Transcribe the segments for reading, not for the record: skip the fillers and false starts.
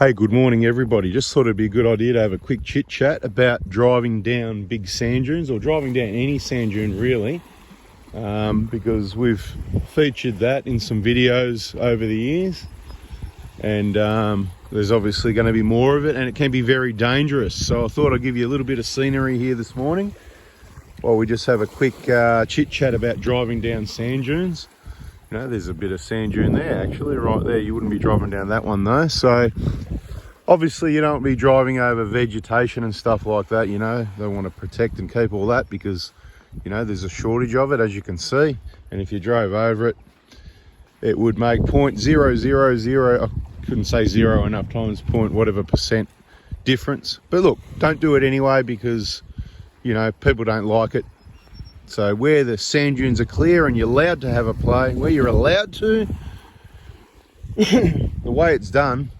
Hey, good morning everybody. Just thought it'd be a good idea to have a quick chit chat about driving down big sand dunes, or driving down any sand dune really, because we've featured that in some videos over the years, and there's obviously going to be more of it, and it can be very dangerous. So I thought I'd give you a little bit of scenery here this morning while we just have a quick chit chat about driving down sand dunes. You know, there's a bit of sand dune there actually, right there. You wouldn't be driving down that one though. So obviously you don't be driving over vegetation and stuff like that, you know. They want to protect and keep all that because, you know, there's a shortage of it, as you can see. And if you drove over it, it would make 0.000, I couldn't say zero enough times, point whatever percent difference. But look, don't do it anyway because, you know, people don't like it. So where the sand dunes are clear and you're allowed to have a play, where you're allowed to, the way it's done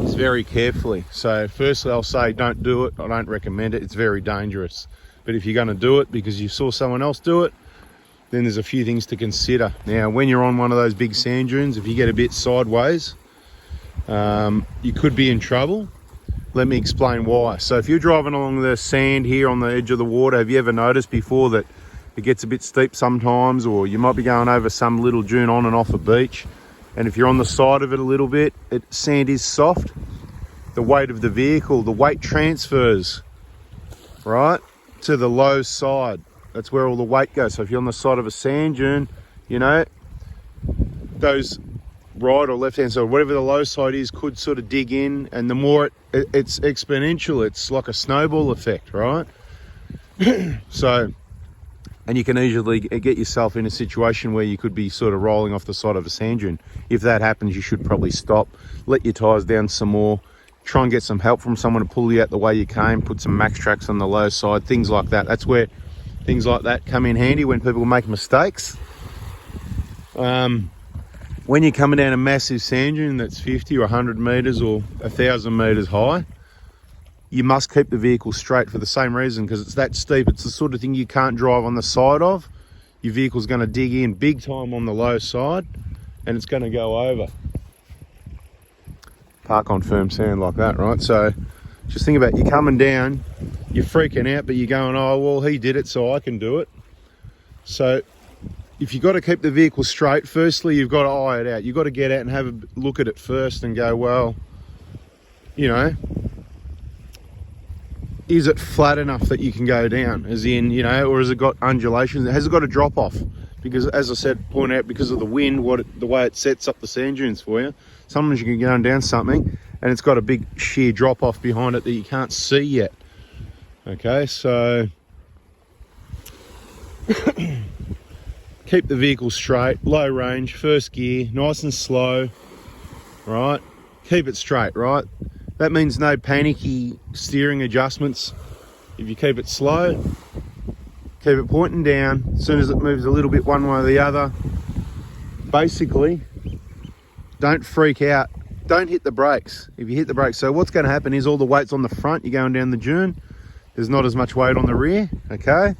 is very carefully. So firstly, I'll say don't do it. I don't recommend it. It's very dangerous. But if you're going to do it because you saw someone else do it, then there's a few things to consider. Now, when you're on one of those big sand dunes, if you get a bit sideways, you could be in trouble. Let me explain why. So if you're driving along the sand here on the edge of the water, have you ever noticed before that it gets a bit steep sometimes, or you might be going over some little dune on and off a beach, and if you're on the side of it a little bit, sand is soft. The weight of the vehicle, the weight transfers, right, to the low side. That's where all the weight goes. So if you're on the side of a sand dune, you know, those right or left hand side, whatever the low side is, could sort of dig in, and the more it's exponential. It's like a snowball effect, right? So, and you can easily get yourself in a situation where you could be sort of rolling off the side of a sand dune. If that happens, you should probably stop, let your tires down some more, try and get some help from someone to pull you out the way you came, put some max tracks on the low side, things like that. That's where things like that come in handy when people make mistakes. When you're coming down a massive sand dune that's 50 or 100 meters or 1,000 meters high, you must keep the vehicle straight for the same reason, because it's that steep. It's the sort of thing you can't drive on the side of. Your vehicle's going to dig in big time on the low side, and it's going to go over. Park on firm sand like that, right? So just think about, you're coming down, you're freaking out, but you're going, oh, well, he did it, so I can do it. So if you've got to keep the vehicle straight, firstly, you've got to eye it out. You've got to get out and have a look at it first and go, well, you know, is it flat enough that you can go down? As in, you know, or has it got undulations? Has it got a drop off? Because as I said, point out, because of the wind, the way it sets up the sand dunes for you, sometimes you can go down something and it's got a big sheer drop off behind it that you can't see yet. Okay, so keep the vehicle straight, low range, first gear, nice and slow, right? Keep it straight, right? That means no panicky steering adjustments. If you keep it slow, keep it pointing down. As soon as it moves a little bit one way or the other, basically, don't freak out. Don't hit the brakes. If you hit the brakes, so what's going to happen is all the weight's on the front. You're going down the dune. There's not as much weight on the rear, okay?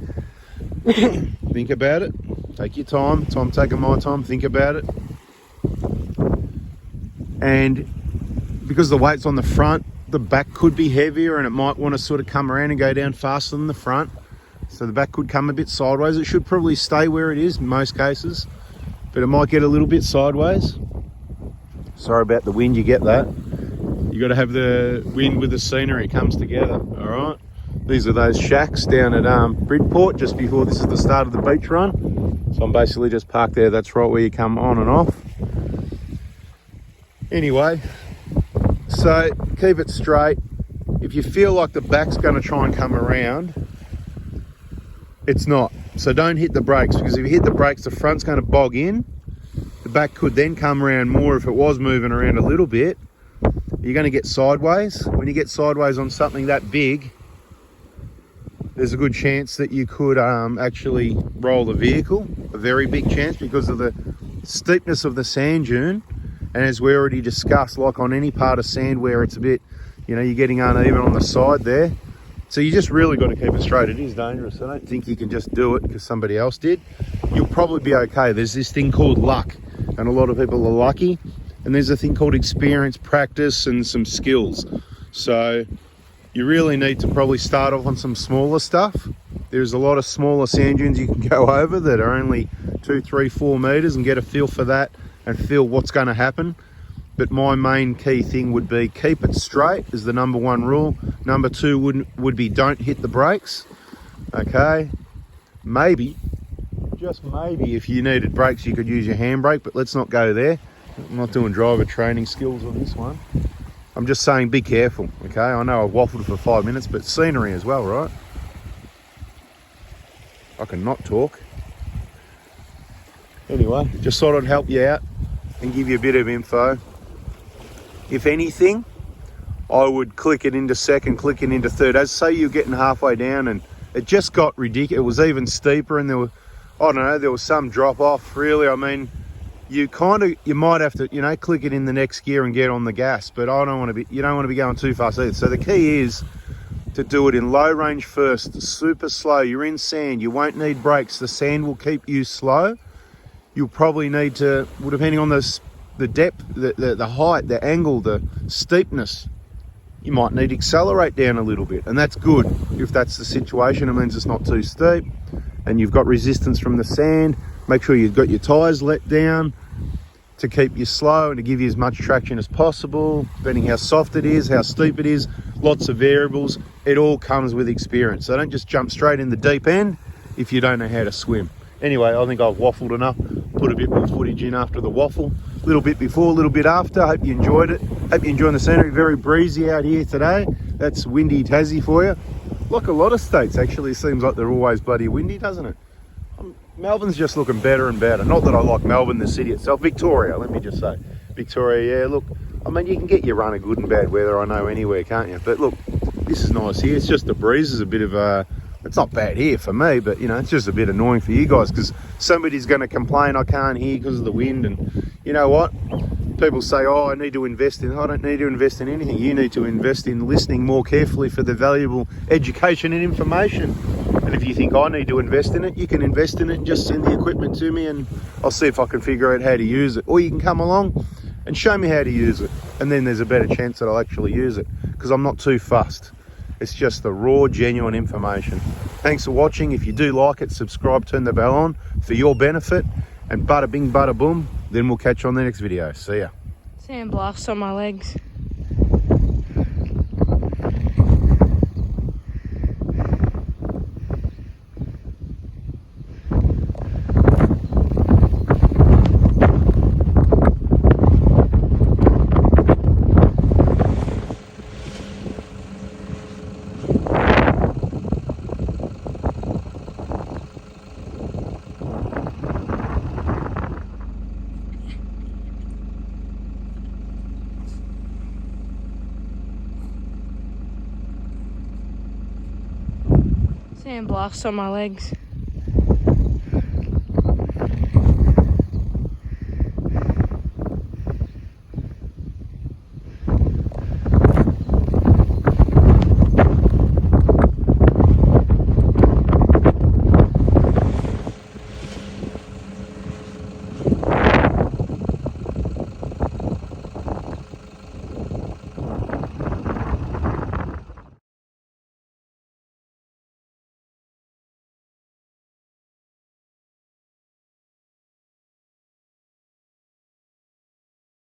Think about it. Take your time. I'm taking my time. Think about it. And because the weight's on the front, the back could be heavier and it might want to sort of come around and go down faster than the front. So the back could come a bit sideways. It should probably stay where it is in most cases, but it might get a little bit sideways. Sorry about the wind, you get that. You got to have the wind with the scenery, it comes together, all right? These are those shacks down at Bridport, just before this is the start of the beach run. So I'm basically just parked there. That's right where you come on and off. Anyway, so keep it straight. If you feel like the back's going to try and come around, it's not. So don't hit the brakes, because if you hit the brakes, the front's going to bog in. The back could then come around more if it was moving around a little bit. You're going to get sideways. When you get sideways on something that big, there's a good chance that you could actually roll the vehicle. A very big chance, because of the steepness of the sand dune. And as we already discussed, like on any part of sand where it's a bit, you know, you're getting uneven on the side there. So you just really got to keep it straight. It is dangerous. I don't think you can just do it because somebody else did. You'll probably be okay. There's this thing called luck, and a lot of people are lucky. and there's a thing called experience, practice, and some skills. So you really need to probably start off on some smaller stuff. There's a lot of smaller sand dunes you can go over that are only 2, 3, 4 meters and get a feel for that and feel what's going to happen. But my main key thing would be keep it straight is the number 1 rule. Number 2 would be don't hit the brakes. Okay, maybe, just maybe, if you needed brakes you could use your handbrake, but let's not go there. I'm not doing driver training skills on this one. I'm just saying be careful, okay? I know I've waffled for 5 minutes, but scenery as well, right? I can not talk. Anyway, just thought I'd help you out and give you a bit of info. If anything, I would click it into second, click it into third. As say you're getting halfway down and it just got ridiculous. It was even steeper and there was, I don't know, there was some drop off really. I mean, you might have to, you know, click it in the next gear and get on the gas, but you don't want to be going too fast either. So the key is to do it in low range first, super slow. You're in sand, you won't need brakes. The sand will keep you slow. You'll probably need to, well, depending on the depth, the height, the angle, the steepness, you might need to accelerate down a little bit, and that's good. If that's the situation, it means it's not too steep and you've got resistance from the sand. Make sure you've got your tires let down to keep you slow and to give you as much traction as possible, depending how soft it is, how steep it is, lots of variables. It all comes with experience. So don't just jump straight in the deep end if you don't know how to swim. Anyway, I think I've waffled enough. Put a bit more footage in after the waffle. A little bit before, a little bit after. Hope you enjoyed it. Hope you're enjoying the scenery. Very breezy out here today. That's windy Tassie for you. Like a lot of states, actually, it seems like they're always bloody windy, doesn't it? Melbourne's just looking better and better. Not that I like Melbourne, the city itself. Victoria, let me just say. Victoria, yeah, look, I mean, you can get your run of good and bad weather, I know, anywhere, can't you? But look, this is nice here. It's just the breeze is a bit of it's not bad here for me, but, you know, it's just a bit annoying for you guys because somebody's going to complain I can't hear because of the wind. And you know what? People say, oh, I need to invest in. I don't need to invest in anything. You need to invest in listening more carefully for the valuable education and information. And if you think I need to invest in it, you can invest in it and just send the equipment to me and I'll see if I can figure out how to use it. Or you can come along and show me how to use it. And then there's a better chance that I'll actually use it because I'm not too fussed. It's just the raw, genuine information. Thanks for watching. If you do like it, subscribe, turn the bell on for your benefit. And bada bing, bada boom. Then we'll catch you on the next video. See ya. Sandblast on my legs. Sandblast on my legs.